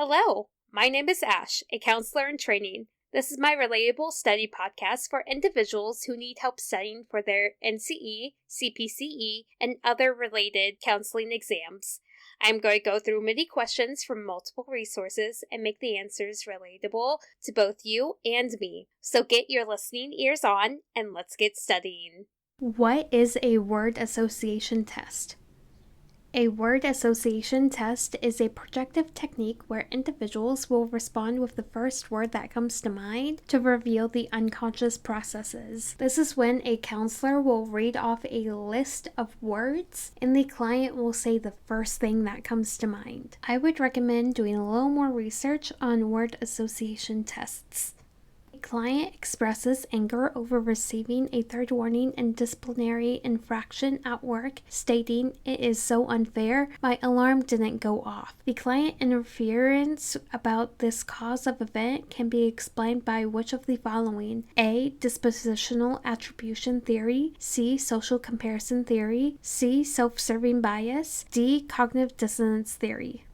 Hello, my name is Ash, a counselor in training. This is my Relatable study podcast for individuals who need help studying for their NCE, CPCE, and other related counseling exams. I'm going to go through many questions from multiple resources and make the answers relatable to both you and me. So get your listening ears on and let's get studying. What is a word association test? A word association test is a projective technique where individuals will respond with the first word that comes to mind to reveal the unconscious processes. This is when a counselor will read off a list of words and the client will say the first thing that comes to mind. I would recommend doing a little more research on word association tests. Client expresses anger over receiving a third warning and disciplinary infraction at work, stating, "It is so unfair, my alarm didn't go off." The client interference about this cause of event can be explained by which of the following: A. Dispositional attribution theory, C. Social comparison theory, C. Self-serving bias, D. Cognitive dissonance theory.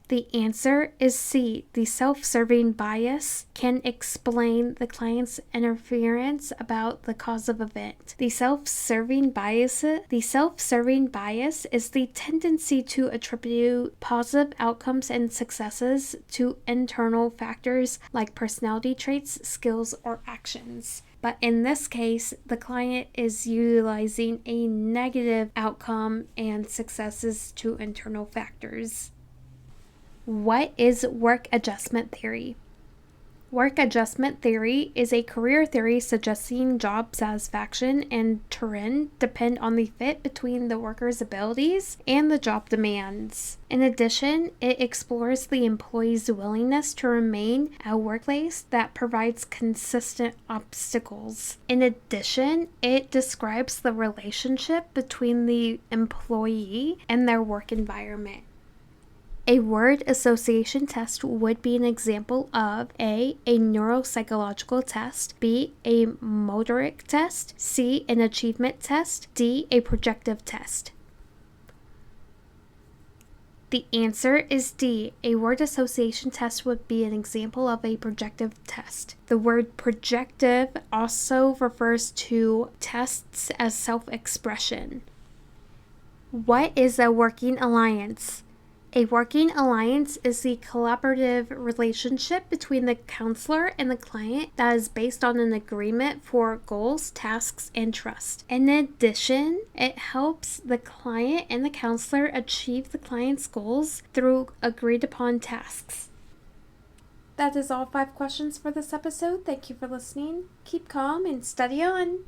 The answer is C. The self-serving bias can explain the client's interference about the cause of event. The self-serving bias is the tendency to attribute positive outcomes and successes to internal factors like personality traits, skills, or actions. But in this case, the client is utilizing a negative outcome and successes to internal factors. What is work adjustment theory? Work adjustment theory is a career theory suggesting job satisfaction and terrain depend on the fit between the worker's abilities and the job demands. In addition, it explores the employee's willingness to remain at a workplace that provides consistent obstacles. In addition, it describes the relationship between the employee and their work environment. A word association test would be an example of A. a neuropsychological test, B. a motoric test, C. an achievement test, D. a projective test. The answer is D. A word association test would be an example of a projective test. The word projective also refers to tests as self-expression. What is a working alliance? A working alliance is the collaborative relationship between the counselor and the client that is based on an agreement for goals, tasks, and trust. In addition, it helps the client and the counselor achieve the client's goals through agreed upon tasks. That is all 5 questions for this episode. Thank you for listening. Keep calm and study on.